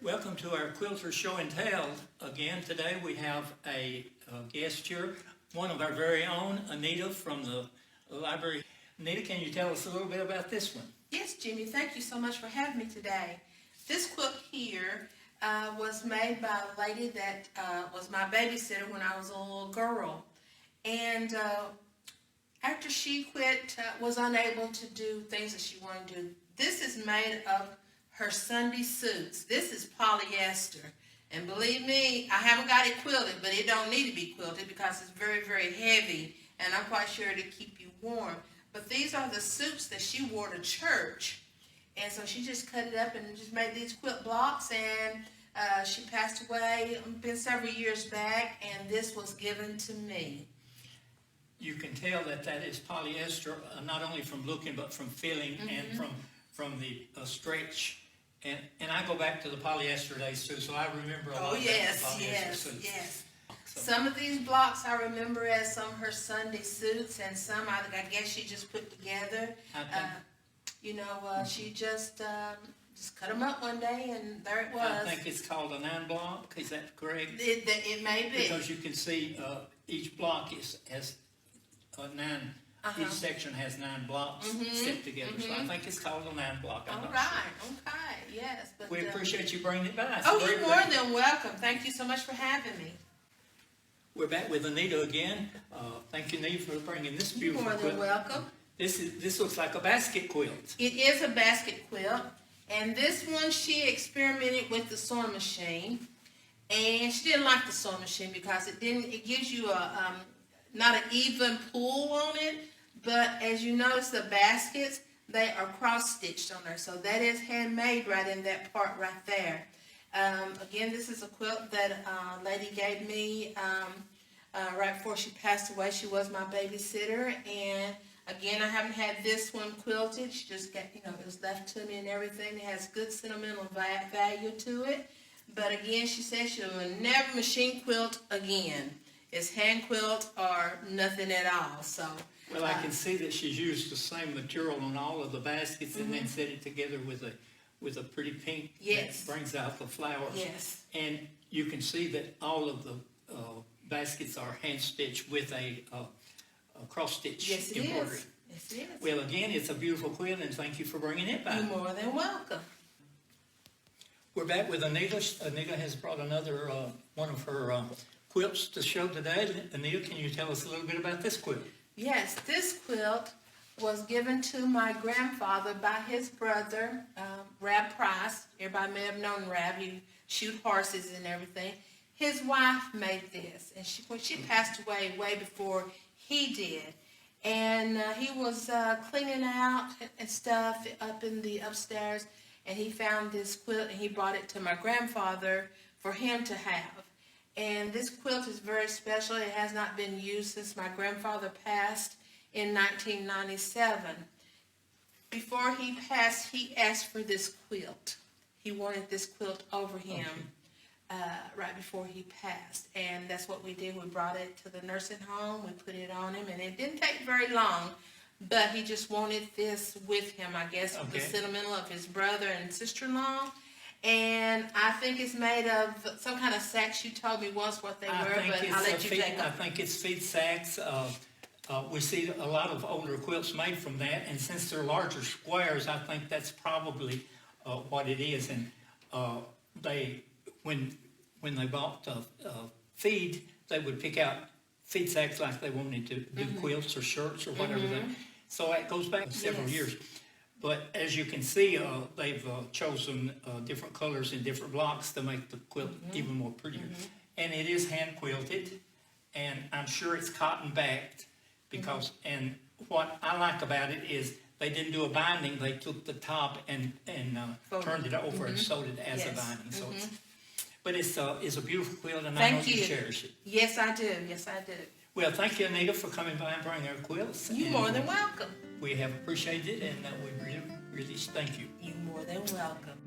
Welcome to our Quilters Show and Tell. Again, today we have a guest here, one of our very own, Anita from the library. Anita, can you tell us a little bit about this one? Yes, Jimmy, thank you so much for having me today. This quilt here was made by a lady that was my babysitter when I was a little girl. And after she quit, was unable to do things that she wanted to do. This is made of her Sunday suits. This is polyester. And believe me, I haven't got it quilted, but it don't need to be quilted because it's very, very heavy. And I'm quite sure to keep you warm. But these are the suits that she wore to church. And so she just cut it up and just made these quilt blocks. And she passed away, been several years back, and this was given to me. You can tell that that is polyester, not only from looking, but from feeling and from the stretch. And I go back to the polyester days too, so I remember a lot of polyester suits. Yes. So, Some of these blocks I remember as some of her Sunday suits, and some I guess she just put together. She just cut them up one day, and there it was. I think it's called a 9-block. Is that correct? It may be. Because you can see each block has 9. Each section has 9 blocks stick together. So I think it's called a 9-block. All right. Okay. Yes. But, we appreciate you bringing it by. Oh, you're more than welcome. Thank you so much for having me. We're back with Anita again. Thank you, Anita, for bringing this beautiful quilt. You're more than welcome. This looks like a basket quilt. It is a basket quilt, and this one she experimented with the sewing machine, and she didn't like the sewing machine because it gives you a not an even pull on it, but as you notice the baskets, they are cross-stitched on there, so that is handmade right in that part right there. Again, this is a quilt that a lady gave me right before she passed away. She was my babysitter, and again, I haven't had this one quilted. She just got, it was left to me and everything. It has good sentimental value to it, but again, she said she will never machine quilt again. It's hand quilt or nothing at all. So. Well, I can see that she's used the same material on all of the baskets and then set it together with a pretty pink that brings out the flowers. Yes. And you can see that all of the baskets are hand stitched with a cross stitch embroidery. Yes, it is. Well, again, it's a beautiful quilt, and thank you for bringing it by. You're more than welcome. We're back with Anita. Anita has brought another one of her quilts to show today. Anita, can you tell us a little bit about this quilt? Yes, this quilt was given to my grandfather by his brother, Rab Price. Everybody may have known Rab. He shoot horses and everything. His wife made this, and she passed away way before he did. And he was cleaning out and stuff up in the upstairs, and he found this quilt, and he brought it to my grandfather for him to have. And this quilt is very special. It has not been used since my grandfather passed in 1997. Before he passed, he asked for this quilt. He wanted this quilt over him right before he passed. And that's what we did. We brought it to the nursing home. We put it on him. And it didn't take very long. But he just wanted this with him, I guess, with the sentimental of his brother and sister-in-law. And I think it's made of some kind of sacks. You told me once what they were, but I'll let you take them. I think it's feed sacks. We see a lot of older quilts made from that, and since they're larger squares, I think that's probably what it is. And when they bought feed, they would pick out feed sacks like they wanted to do quilts or shirts or whatever. So it goes back several years. But as you can see, they've chosen different colors and different blocks to make the quilt even more prettier. And it is hand quilted, and I'm sure it's cotton backed because, and what I like about it is they didn't do a binding. They took the top and turned it over and sewed it as a binding. So but it's a beautiful quilt, and I know you cherish it. Yes, I do. Yes, I do. Well, thank you, Anita, for coming by and bringing our quilts. You're more than welcome. We have appreciated it, and we really, really thank you. You're more than welcome.